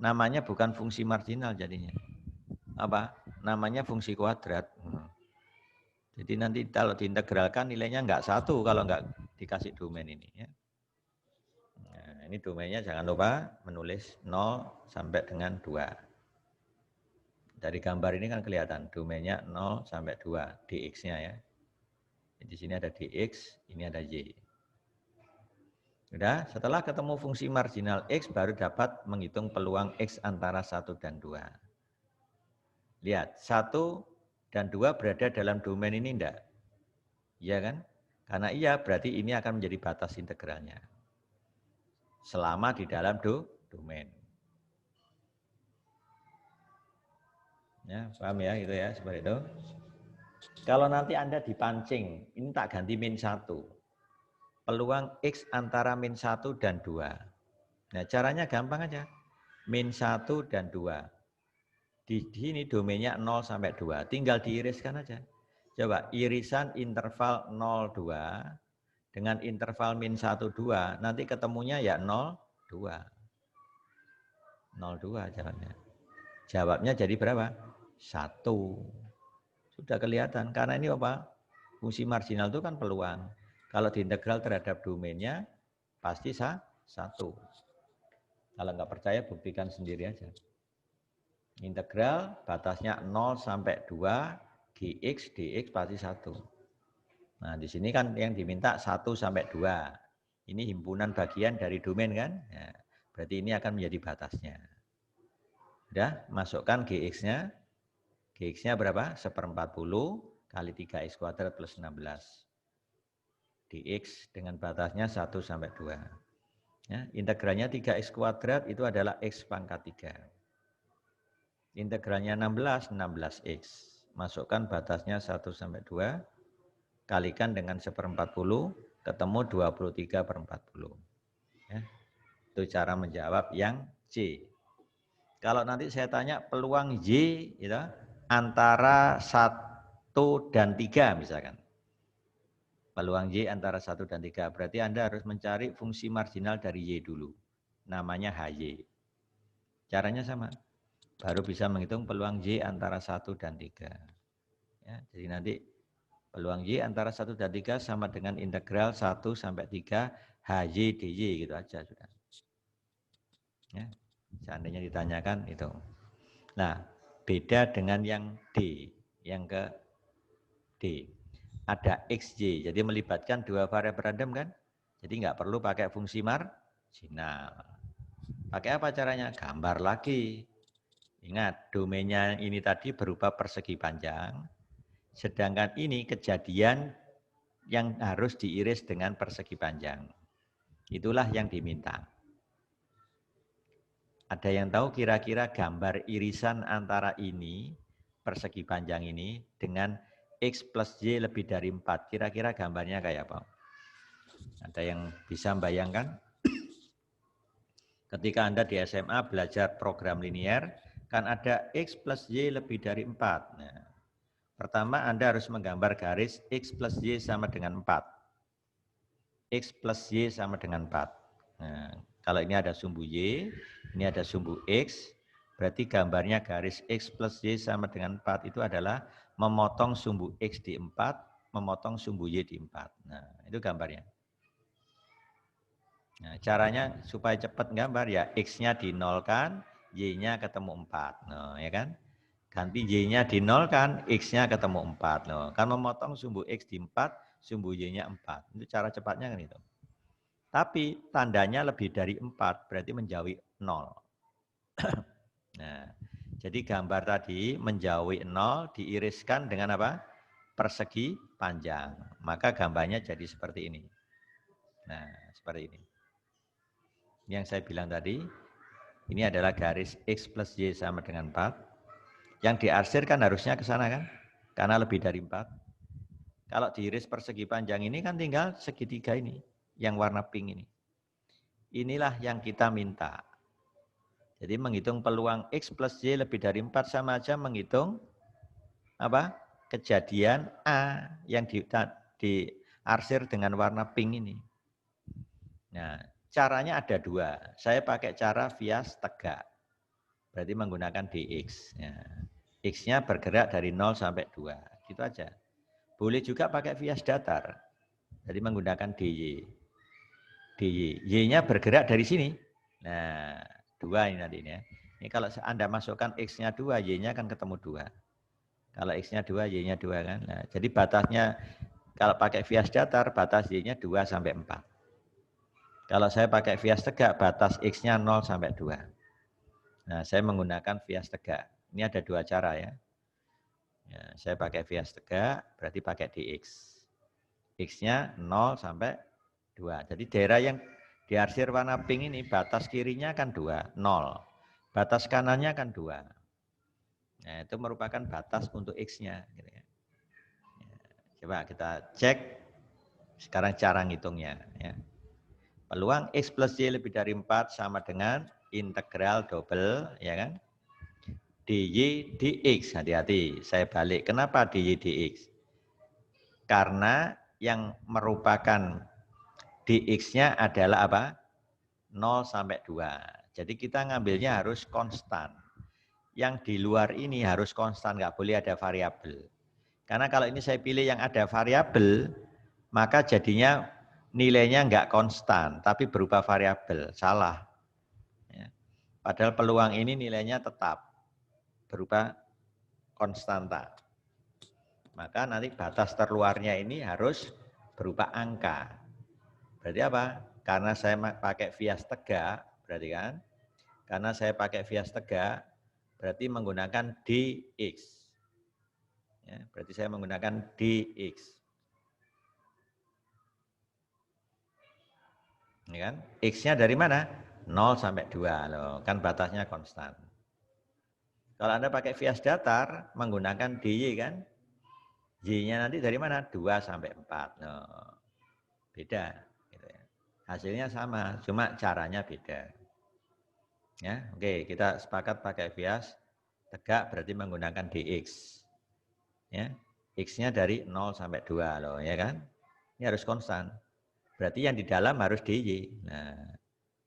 Namanya bukan fungsi marginal jadinya. Apa? Namanya fungsi kuadrat. Jadi nanti kalau diintegralkan nilainya nggak 1 kalau nggak dikasih domain ini. Ya. Nah, ini domainnya jangan lupa menulis 0 sampai dengan 2. Dari gambar ini kan kelihatan domainnya 0 sampai 2, dx-nya ya. Di sini ada dx, ini ada y. Sudah, setelah ketemu fungsi marginal x baru dapat menghitung peluang x antara 1 dan 2. Lihat, 1 dan 2 berada dalam domain ini enggak? Iya kan? Karena iya berarti ini akan menjadi batas integralnya. Selama di dalam domain. Ya, paham ya gitu ya, seperti itu. Kalau nanti Anda dipancing, ini tak ganti min 1. Peluang X antara min 1 dan 2. Nah, caranya gampang aja. Min 1 dan 2. Di sini domainnya 0 sampai 2. Tinggal diiriskan aja. Coba irisan interval 0, 2 dengan interval min 1, 2. Nanti ketemunya ya 0, 2. 0, 2 jawabnya. Jawabnya jadi berapa? 1. Sudah kelihatan. Karena ini apa? Fungsi marginal itu kan peluang. Kalau diintegral terhadap domainnya, pasti 1. Kalau nggak percaya, buktikan sendiri aja. Integral batasnya 0 sampai 2, gx, dx pasti 1. Nah, di sini kan yang diminta 1 sampai 2. Ini himpunan bagian dari domain kan? Ya, berarti ini akan menjadi batasnya. Udah, masukkan gx-nya. Gx-nya berapa? 1/40 kali 3x kuadrat plus 16. Dx dengan batasnya 1 sampai 2. Ya, integralnya 3x kuadrat itu adalah x pangkat 3. Integralnya 16, 16x. Masukkan batasnya 1 sampai 2. Kalikan dengan 1/40, ketemu 23/40. Ya, itu cara menjawab yang C. Kalau nanti saya tanya peluang Y gitu, antara 1 dan 3 misalkan. Peluang Y antara 1 dan 3. Berarti Anda harus mencari fungsi marginal dari Y dulu. Namanya HY. Caranya sama. Baru bisa menghitung peluang Y antara 1 dan 3. Ya, jadi nanti peluang Y antara 1 dan 3 sama dengan integral 1 sampai 3 HY DY gitu aja sudah. Ya, seandainya ditanyakan itu. Nah, beda dengan yang D, yang ke D. Ada XY, jadi melibatkan dua variabel random kan? Jadi nggak perlu pakai fungsi marginal. Pakai apa caranya? Gambar lagi. Ingat, domainnya ini tadi berupa persegi panjang, sedangkan ini kejadian yang harus diiris dengan persegi panjang. Itulah yang diminta. Ada yang tahu kira-kira gambar irisan antara ini, persegi panjang ini, dengan X plus Y lebih dari 4. Kira-kira gambarnya kayak apa? Ada yang bisa membayangkan? Ketika Anda di SMA belajar program linear, kan ada X plus Y lebih dari 4. Nah, pertama Anda harus menggambar garis X plus Y sama dengan 4. X plus Y sama dengan 4. Nah, kalau ini ada sumbu Y, ini ada sumbu X, berarti gambarnya garis X plus Y sama dengan 4 itu adalah memotong sumbu X di 4, memotong sumbu Y di 4. Nah, itu gambarnya. Nah, caranya supaya cepat gambar ya X-nya dinolkan, Y-nya ketemu 4. Nah, ya kan? Ganti Y-nya dinolkan, X-nya ketemu 4. Nah, kan memotong sumbu X di 4, sumbu Y-nya 4. Itu cara cepatnya kan itu. Tapi tandanya lebih dari 4, berarti menjauhi 0. Nah, jadi gambar tadi menjauhi 0 diiriskan dengan apa? Persegi panjang. Maka gambarnya jadi seperti ini. Nah, seperti ini. Yang saya bilang tadi, ini adalah garis X plus Y sama dengan 4. Yang diarsir kan harusnya ke sana kan? Karena lebih dari 4. Kalau diiris persegi panjang ini kan tinggal segitiga ini. Yang warna pink ini. Inilah yang kita minta. Jadi menghitung peluang X plus Y lebih dari 4 sama aja menghitung apa? Kejadian A yang diarsir dengan warna pink ini. Nah, caranya ada dua. Saya pakai cara bias tegak. Berarti menggunakan dx. Ya. X-nya bergerak dari 0 sampai 2. Gitu aja. Boleh juga pakai bias datar. Jadi menggunakan dy. Y-nya bergerak dari sini. Nah, 2 ini nanti ya. Ini kalau Anda masukkan X-nya 2, Y-nya akan ketemu 2. Kalau X-nya 2, Y-nya 2 kan. Nah, jadi batasnya kalau pakai bias datar, batas Y-nya 2 sampai 4. Kalau saya pakai bias tegak, batas X-nya 0 sampai 2. Nah, saya menggunakan bias tegak. Ini ada dua cara ya. Ya, saya pakai bias tegak, berarti pakai dx. X-nya 0 sampai 2. Jadi daerah yang diarsir warna pink ini, batas kirinya kan 2, 0. Batas kanannya kan 2. Nah, itu merupakan batas untuk X-nya. Gitu ya. Coba kita cek sekarang cara ngitungnya. Ya. Peluang X plus Y lebih dari 4 sama dengan integral double, ya kan? dy dx, hati-hati, saya balik. Kenapa dy dx? Karena yang merupakan dx-nya adalah apa? 0 sampai 2. Jadi kita ngambilnya harus konstan. Yang di luar ini harus konstan, nggak boleh ada variabel. Karena kalau ini saya pilih yang ada variabel, maka jadinya nilainya nggak konstan, tapi berupa variabel. Salah. Ya. Padahal peluang ini nilainya tetap berupa konstanta. Maka nanti batas terluarnya ini harus berupa angka. Berarti apa? Karena saya pakai bias tegak, berarti kan? Karena saya pakai bias tegak, berarti menggunakan dx. Ya, berarti saya menggunakan dx. Ini kan? X-nya dari mana? 0 sampai 2 loh, kan batasnya konstan. Kalau Anda pakai bias datar, menggunakan dy kan? Y-nya nanti dari mana? 2 sampai 4. Loh, beda. Gitu ya. Hasilnya sama, cuma caranya beda. Ya, oke, kita sepakat pakai bias tegak berarti menggunakan dx. Ya, x-nya dari 0 sampai 2 loh, ya kan? Ini harus konstan. Berarti yang di dalam harus dy. Nah,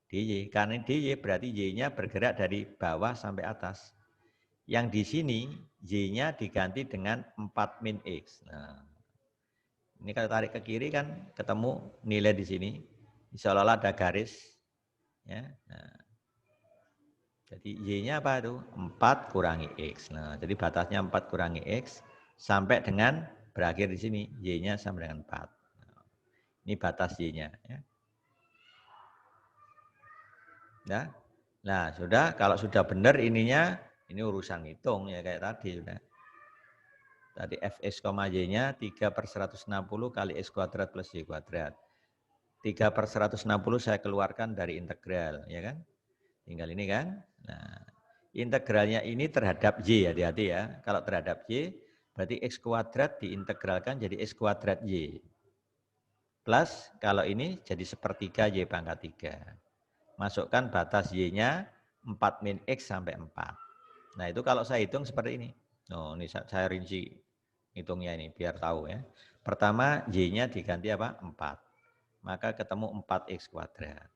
dy. Karena dy berarti y-nya bergerak dari bawah sampai atas. Yang di sini y-nya diganti dengan 4 min x. Nah, ini kalau tarik ke kiri kan ketemu nilai di sini. Seolah-olah ada garis. Ya. Nah, jadi y-nya apa itu? 4 kurangi x. Nah, jadi batasnya 4 kurangi x sampai dengan berakhir di sini. Y-nya sama dengan 4. Nah, ini batas y-nya. Ya. Nah, sudah. Kalau sudah benar ininya, ini urusan hitung ya kayak tadi sudah. Tadi fx, y-nya 3/160 kali x kuadrat plus y kuadrat. 3/160 saya keluarkan dari integral, ya kan? Tinggal ini kan. Nah, integralnya ini terhadap y, hati-hati ya. Kalau terhadap y, berarti x kuadrat diintegralkan jadi x kuadrat y. Plus, kalau ini jadi sepertiga y pangkat 3. Masukkan batas y-nya 4 min x sampai 4. Nah, itu kalau saya hitung seperti ini. Oh, ini saya rinci hitungnya ini, biar tahu ya. Pertama, y-nya diganti apa? 4. Maka ketemu 4x kuadrat.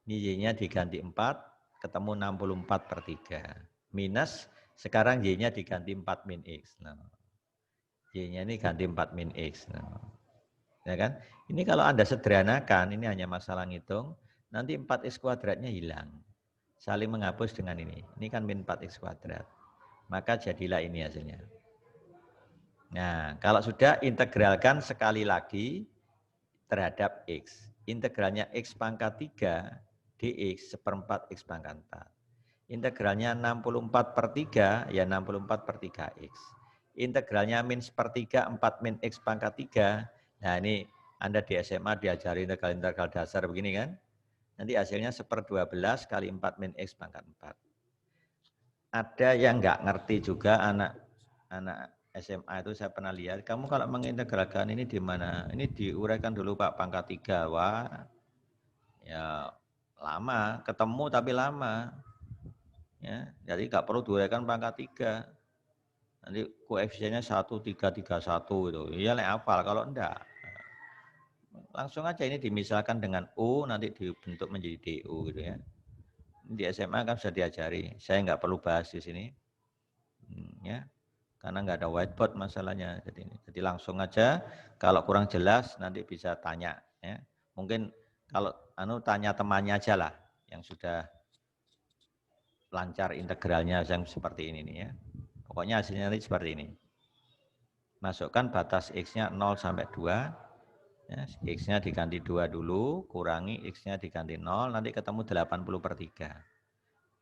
Ini y-nya diganti 4, ketemu 64/3. Minus, sekarang y-nya diganti 4 min x. Nah, y-nya ini ganti 4 min x. Nah, ya kan? Ini kalau Anda sederhanakan, ini hanya masalah ngitung, nanti 4x kuadratnya hilang. Saling menghapus dengan ini. Ini kan min 4x kuadrat. Maka jadilah ini hasilnya. Nah, kalau sudah integralkan sekali lagi terhadap X. Integralnya X pangkat 3 dx seperempat X pangkat 4. Integralnya 64 per 3, ya 64 per 3X. Integralnya min sepertiga 4 min X pangkat 3. Nah ini Anda di SMA diajari integral-integral dasar begini kan. Nanti hasilnya 1/12 kali 4 min X pangkat 4. Ada yang nggak ngerti juga anak SMA itu saya pernah lihat. Kamu kalau mengintegralkan ini di mana? Ini diuraikan dulu Pak pangkat 3. Wah, ya lama. Ketemu tapi lama. Ya, jadi nggak perlu diuraikan pangkat 3. Nanti koefisiennya 1331 itu. Iya hafal, kalau enggak langsung aja ini dimisalkan dengan U, nanti dibentuk menjadi DU gitu ya. Di SMA kan sudah diajari, saya nggak perlu bahas di sini. Ya, karena nggak ada whiteboard masalahnya. Jadi langsung aja, kalau kurang jelas nanti bisa tanya ya. Mungkin kalau tanya temannya aja lah yang sudah lancar integralnya yang seperti ini nih ya. Pokoknya hasilnya nanti seperti ini. Masukkan batas X-nya 0 sampai 2. Ya, X-nya diganti 2 dulu, kurangi X-nya diganti 0, nanti ketemu 80 per 3.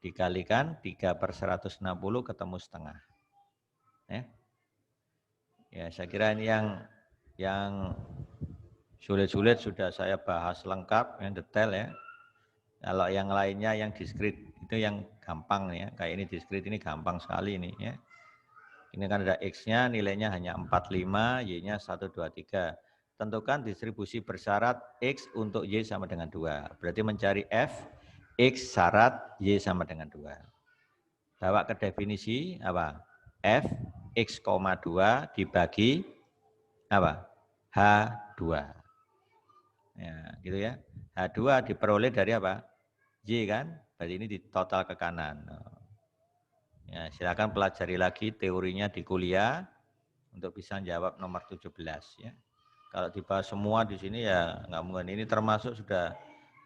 Dikalikan 3 per 160 ketemu setengah. Ya, saya kira ini yang sulit-sulit sudah saya bahas lengkap, yang detail ya. Kalau yang lainnya yang diskrit itu yang gampang ya. Kayak ini diskrit ini gampang sekali ini ya. Ini kan ada X-nya nilainya hanya 45, Y-nya 1, 2, 3. Tentukan distribusi bersyarat X untuk Y sama dengan 2. Berarti mencari F, X syarat Y sama dengan 2. Bawa ke definisi apa? F, X, 2 dibagi apa? H2. Ya, gitu ya. H2 diperoleh dari apa? Y kan? Berarti ini di total ke kanan. Ya, silakan pelajari lagi teorinya di kuliah untuk bisa jawab nomor 17 ya. Kalau dibahas semua di sini ya nggak mungkin. Ini termasuk sudah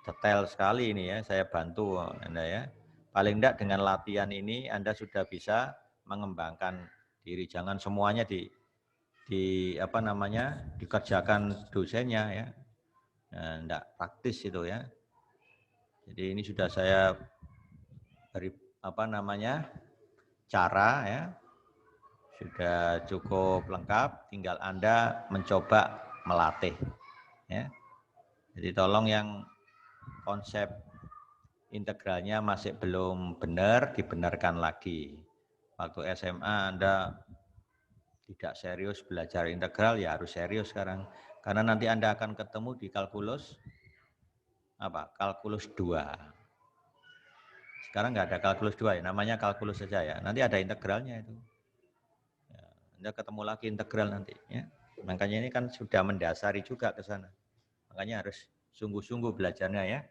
detail sekali ini ya. Saya bantu Anda ya. Paling tidak dengan latihan ini Anda sudah bisa mengembangkan diri. Jangan semuanya dikerjakan dosennya ya. Enggak praktis itu ya. Jadi ini sudah saya beri cara ya. Sudah cukup lengkap, tinggal Anda mencoba melatih. Ya. Jadi tolong yang konsep integralnya masih belum benar, dibenarkan lagi. Waktu SMA Anda tidak serius belajar integral, ya harus serius sekarang. Karena nanti Anda akan ketemu di kalkulus kalkulus 2. Sekarang nggak ada kalkulus 2 ya, namanya kalkulus saja ya. Nanti ada integralnya itu. Anda ketemu lagi integral nanti ya. Makanya ini kan sudah mendasari juga ke sana. Makanya harus sungguh-sungguh belajarnya ya.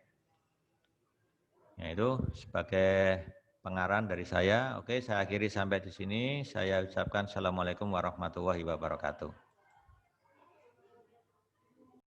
Ya itu sebagai pengarahan dari saya. Oke, saya akhiri sampai di sini. Saya ucapkan assalamualaikum warahmatullahi wabarakatuh.